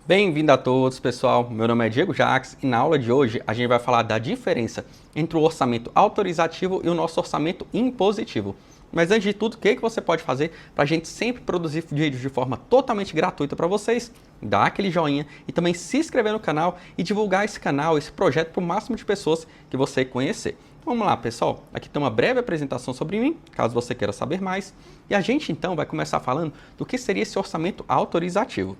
Bem-vindo a todos, pessoal. Meu nome é Diego Jacques e na aula de hoje a gente vai falar da diferença entre o orçamento autorizativo e o nosso orçamento impositivo. Mas antes de tudo, o que você pode fazer para a gente sempre produzir vídeos de forma totalmente gratuita para vocês? Dar aquele joinha e também se inscrever no canal e divulgar esse canal, esse projeto para o máximo de pessoas que você conhecer. Vamos lá, pessoal. Aqui tem uma breve apresentação sobre mim, caso você queira saber mais. E a gente então vai começar falando do que seria esse orçamento autorizativo.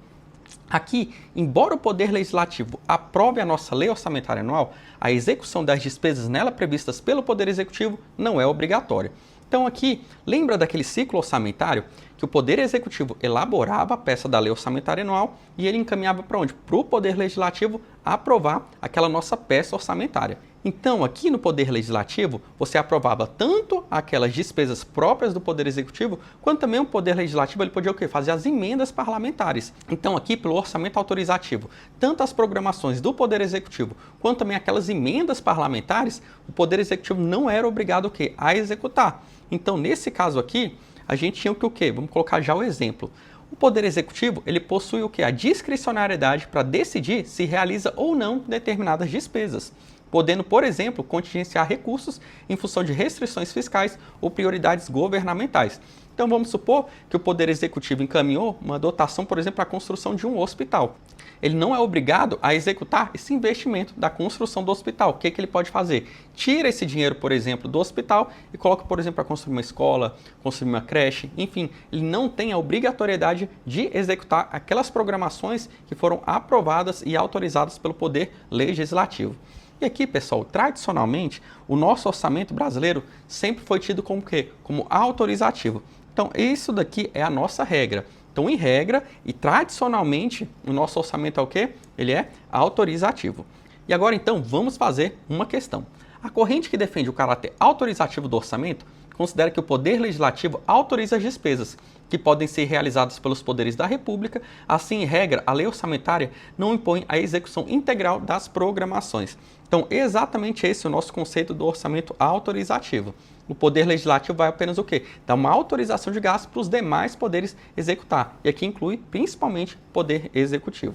Aqui, embora o Poder Legislativo aprove a nossa lei orçamentária anual, a execução das despesas nela previstas pelo Poder Executivo não é obrigatória. Então aqui, lembra daquele ciclo orçamentário que o Poder Executivo elaborava a peça da lei orçamentária anual e ele encaminhava para onde? Para o Poder Legislativo aprovar aquela nossa peça orçamentária. Então, aqui no Poder Legislativo, você aprovava tanto aquelas despesas próprias do Poder Executivo, quanto também o Poder Legislativo ele podia o quê? Fazer as emendas parlamentares. Então, aqui pelo orçamento autorizativo, tanto as programações do Poder Executivo, quanto também aquelas emendas parlamentares, o Poder Executivo não era obrigado o quê? A executar. Então, nesse caso aqui, a gente tinha o quê? Vamos colocar já o exemplo. O Poder Executivo ele possui o quê? A discricionariedade para decidir se realiza ou não determinadas despesas, podendo, por exemplo, contingenciar recursos em função de restrições fiscais ou prioridades governamentais. Então vamos supor que o Poder Executivo encaminhou uma dotação, por exemplo, para a construção de um hospital. Ele não é obrigado a executar esse investimento da construção do hospital. O que ele pode fazer? Tira esse dinheiro, por exemplo, do hospital e coloca, por exemplo, para construir uma escola, construir uma creche, enfim, ele não tem a obrigatoriedade de executar aquelas programações que foram aprovadas e autorizadas pelo Poder Legislativo. E aqui, pessoal, tradicionalmente, o nosso orçamento brasileiro sempre foi tido como o quê? Como autorizativo. Então, isso daqui é a nossa regra. Então, em regra e tradicionalmente, o nosso orçamento é o quê? Ele é autorizativo. E agora, então, vamos fazer uma questão. A corrente que defende o caráter autorizativo do orçamento considera que o Poder Legislativo autoriza as despesas, que podem ser realizadas pelos poderes da República. Assim, em regra, a lei orçamentária não impõe a execução integral das programações. Então, exatamente esse é o nosso conceito do orçamento autorizativo. O Poder Legislativo vai apenas o quê? Dar uma autorização de gasto para os demais poderes executar. E aqui inclui principalmente o Poder Executivo.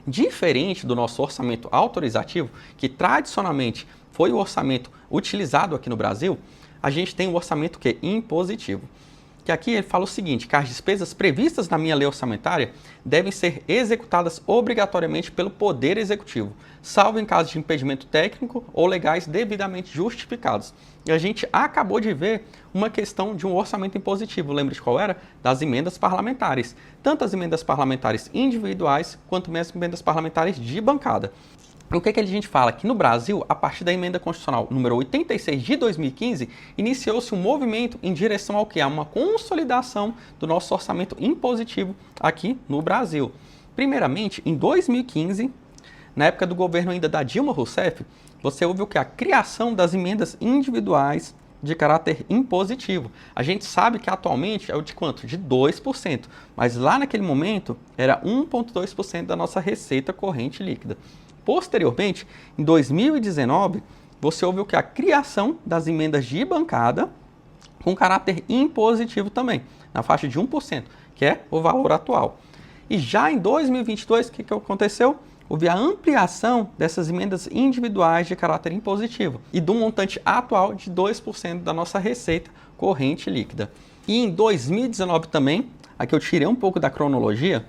Diferente do nosso orçamento autorizativo, que tradicionalmente foi o orçamento utilizado aqui no Brasil, a gente tem o orçamento que é impositivo. Que aqui ele fala o seguinte, que as despesas previstas na minha lei orçamentária devem ser executadas obrigatoriamente pelo Poder Executivo, salvo em caso de impedimento técnico ou legais devidamente justificados. E a gente acabou de ver uma questão de um orçamento impositivo, lembra de qual era? Das emendas parlamentares. Tanto as emendas parlamentares individuais, quanto mesmo as emendas parlamentares de bancada. O que a gente fala? Que no Brasil, a partir da emenda constitucional número 86 de 2015, iniciou-se um movimento em direção ao que? A uma consolidação do nosso orçamento impositivo aqui no Brasil. Primeiramente, em 2015, na época do governo ainda da Dilma Rousseff, você ouviu que a criação das emendas individuais de caráter impositivo. A gente sabe que atualmente é o de quanto? De 2%, mas lá naquele momento era 1,2% da nossa receita corrente líquida. Posteriormente, em 2019, você ouviu que a criação das emendas de bancada com caráter impositivo também, na faixa de 1%, que é o valor atual. E já em 2022, o que aconteceu? Houve a ampliação dessas emendas individuais de caráter impositivo e do montante atual de 2% da nossa receita corrente líquida. E em 2019 também, aqui eu tirei um pouco da cronologia,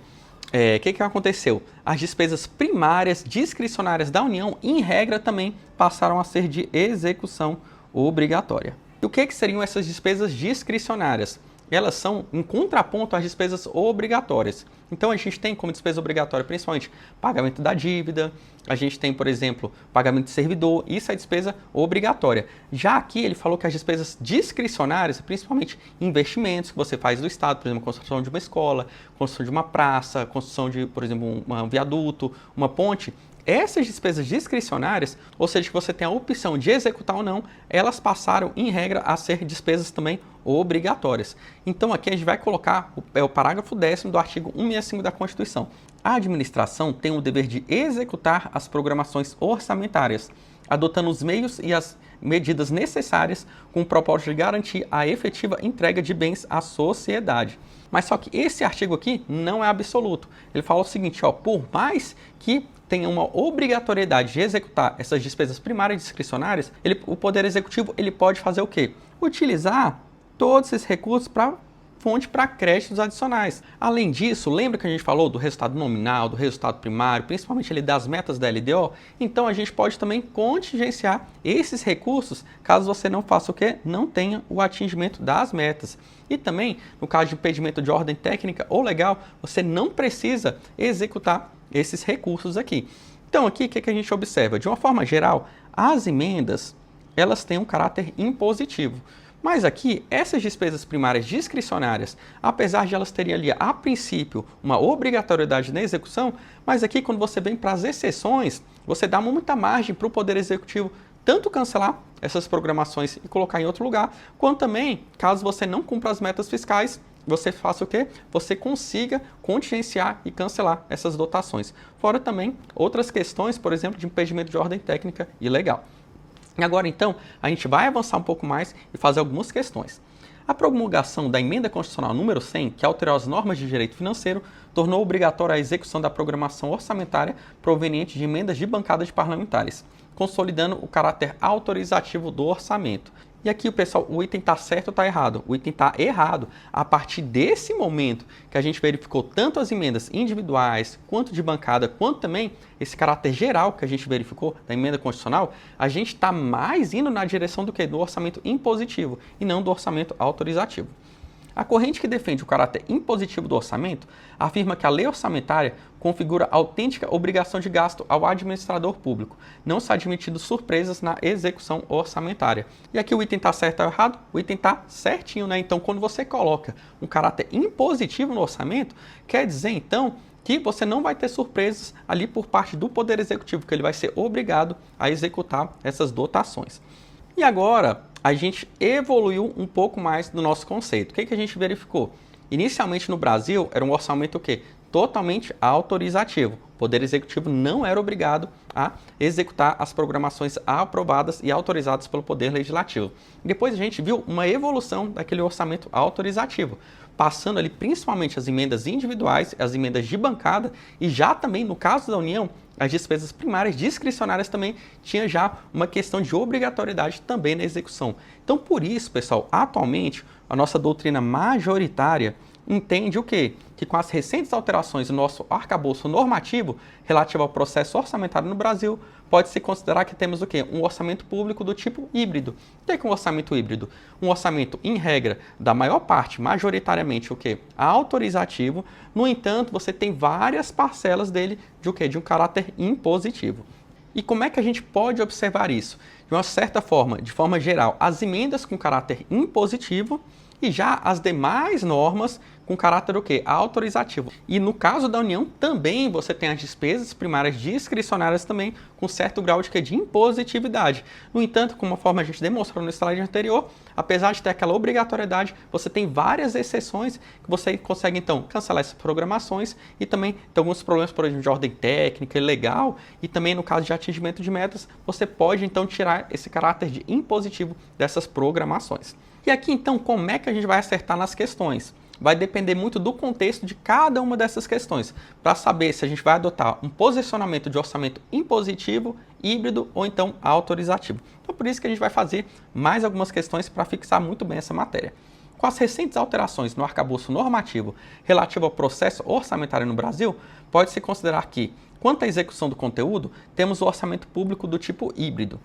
o que aconteceu? As despesas primárias discricionárias da União, em regra, também passaram a ser de execução obrigatória. E o que seriam essas despesas discricionárias? Elas são em contraponto às despesas obrigatórias. Então a gente tem como despesa obrigatória principalmente pagamento da dívida, a gente tem, por exemplo, pagamento de servidor, isso é despesa obrigatória. Já aqui ele falou que as despesas discricionárias, principalmente investimentos que você faz do Estado, por exemplo, construção de uma escola, construção de uma praça, construção de, por exemplo, um viaduto, uma ponte, essas despesas discricionárias, ou seja, que você tem a opção de executar ou não, elas passaram, em regra, a ser despesas também obrigatórias. Então aqui a gente vai colocar o parágrafo 10º do artigo 165 da Constituição. A administração tem o dever de executar as programações orçamentárias, adotando os meios e as medidas necessárias com o propósito de garantir a efetiva entrega de bens à sociedade. Mas só que esse artigo aqui não é absoluto. Ele fala o seguinte, ó, por mais que tenha uma obrigatoriedade de executar essas despesas primárias discricionárias, o Poder Executivo ele pode fazer o quê? Utilizar todos esses recursos para fonte para créditos adicionais. Além disso, lembra que a gente falou do resultado nominal, do resultado primário, principalmente ali das metas da LDO? Então a gente pode também contingenciar esses recursos caso você não faça o quê? Não tenha o atingimento das metas. E também, no caso de impedimento de ordem técnica ou legal, você não precisa executar esses recursos aqui. Então aqui o que a gente observa? De uma forma geral, as emendas elas têm um caráter impositivo. Mas aqui, essas despesas primárias discricionárias, apesar de elas terem ali, a princípio, uma obrigatoriedade na execução, mas aqui quando você vem para as exceções, você dá muita margem para o Poder Executivo tanto cancelar essas programações e colocar em outro lugar, quanto também, caso você não cumpra as metas fiscais, você faça o quê? Você consiga contingenciar e cancelar essas dotações. Fora também outras questões, por exemplo, de impedimento de ordem técnica e legal. Agora, então, a gente vai avançar um pouco mais e fazer algumas questões. A promulgação da Emenda Constitucional número 100, que alterou as normas de direito financeiro, tornou obrigatória a execução da programação orçamentária proveniente de emendas de bancada de parlamentares, consolidando o caráter autorizativo do orçamento. E aqui, pessoal, o item está certo ou está errado? O item está errado. A partir desse momento que a gente verificou tanto as emendas individuais, quanto de bancada, quanto também esse caráter geral que a gente verificou da emenda constitucional, a gente está mais indo na direção do que? Do orçamento impositivo e não do orçamento autorizativo. A corrente que defende o caráter impositivo do orçamento afirma que a lei orçamentária configura autêntica obrigação de gasto ao administrador público, não se admitindo surpresas na execução orçamentária. E aqui o item está certo ou errado? O item está certinho, né? Então, quando você coloca um caráter impositivo no orçamento, quer dizer, então, que você não vai ter surpresas ali por parte do Poder Executivo, que ele vai ser obrigado a executar essas dotações. E agora, a gente evoluiu um pouco mais no nosso conceito. O que a gente verificou? Inicialmente no Brasil, era um orçamento o quê? Totalmente autorizativo. O Poder Executivo não era obrigado a executar as programações aprovadas e autorizadas pelo Poder Legislativo. Depois a gente viu uma evolução daquele orçamento autorizativo, passando ali principalmente as emendas individuais, as emendas de bancada e já também, no caso da União, as despesas primárias discricionárias também tinha já uma questão de obrigatoriedade também na execução. Então, por isso, pessoal, atualmente, a nossa doutrina majoritária entende o quê? Que com as recentes alterações no nosso arcabouço normativo relativo ao processo orçamentário no Brasil, pode-se considerar que temos o quê? Um orçamento público do tipo híbrido. O que é um orçamento híbrido? Um orçamento, em regra, da maior parte, majoritariamente, o quê? Autorizativo. No entanto, você tem várias parcelas dele de o quê? De um caráter impositivo. E como é que a gente pode observar isso? De uma certa forma, de forma geral, as emendas com caráter impositivo e já as demais normas com caráter o quê? Autorizativo. E no caso da União também você tem as despesas primárias discricionárias também com certo grau de, de impositividade. No entanto, como a gente demonstrou no slide anterior, apesar de ter aquela obrigatoriedade, você tem várias exceções que você consegue então cancelar essas programações e também tem alguns problemas, por exemplo, de ordem técnica e legal e também no caso de atingimento de metas, você pode então tirar esse caráter de impositivo dessas programações. E aqui então, como é que a gente vai acertar nas questões? Vai depender muito do contexto de cada uma dessas questões, para saber se a gente vai adotar um posicionamento de orçamento impositivo, híbrido ou então autorizativo. Então, por isso que a gente vai fazer mais algumas questões para fixar muito bem essa matéria. Com as recentes alterações no arcabouço normativo relativo ao processo orçamentário no Brasil, pode-se considerar que, quanto à execução do conteúdo, temos o orçamento público do tipo híbrido.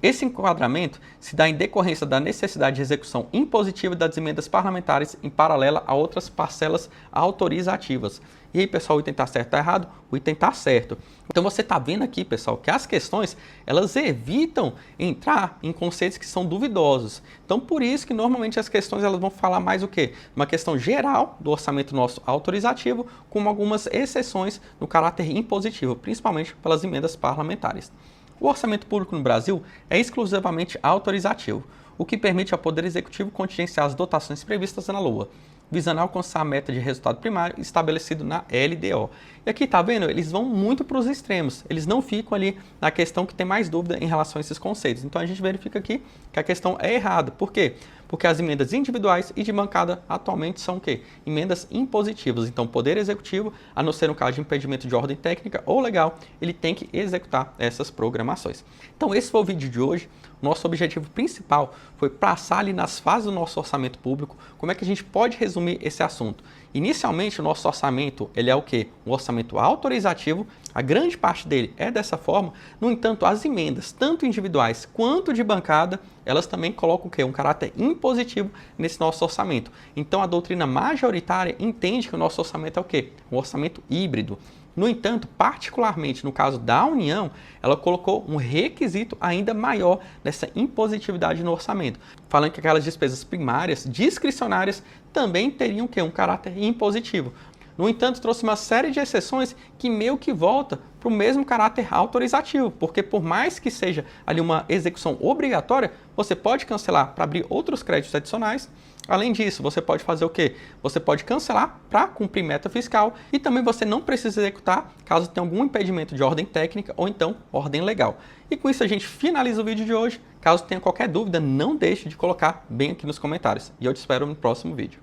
Esse enquadramento se dá em decorrência da necessidade de execução impositiva das emendas parlamentares em paralela a outras parcelas autorizativas. E aí, pessoal, o item está certo ou está errado? O item está certo. Então, você está vendo aqui, pessoal, que as questões, elas evitam entrar em conceitos que são duvidosos. Então, por isso que, normalmente, as questões elas vão falar mais o quê? Uma questão geral do orçamento nosso autorizativo, com algumas exceções no caráter impositivo, principalmente pelas emendas parlamentares. O orçamento público no Brasil é exclusivamente autorizativo, o que permite ao Poder Executivo contingenciar as dotações previstas na LOA. visando alcançar a meta de resultado primário estabelecido na LDO. E aqui, tá vendo? Eles vão muito para os extremos, eles não ficam ali na questão que tem mais dúvida em relação a esses conceitos. Então a gente verifica aqui que a questão é errada. Por quê? Porque as emendas individuais e de bancada atualmente são o quê? Emendas impositivas. Então, o Poder Executivo, a não ser no caso de impedimento de ordem técnica ou legal, ele tem que executar essas programações. Então, esse foi o vídeo de hoje. Nosso objetivo principal foi passar ali nas fases do nosso orçamento público, como é que a gente pode resumir esse assunto. Inicialmente, o nosso orçamento, ele é o quê? Um orçamento autorizativo, a grande parte dele é dessa forma. No entanto, as emendas, tanto individuais quanto de bancada, elas também colocam o quê? Um caráter impositivo nesse nosso orçamento. Então, a doutrina majoritária entende que o nosso orçamento é o quê? Um orçamento híbrido. No entanto, particularmente no caso da União, ela colocou um requisito ainda maior nessa impositividade no orçamento, falando que aquelas despesas primárias, discricionárias, também teriam um caráter impositivo. No entanto, trouxe uma série de exceções que meio que volta para o mesmo caráter autorizativo, porque por mais que seja ali uma execução obrigatória, você pode cancelar para abrir outros créditos adicionais. Além disso, você pode fazer o quê? Você pode cancelar para cumprir meta fiscal e também você não precisa executar caso tenha algum impedimento de ordem técnica ou então ordem legal. E com isso a gente finaliza o vídeo de hoje. Caso tenha qualquer dúvida, não deixe de colocar bem aqui nos comentários. E eu te espero no próximo vídeo.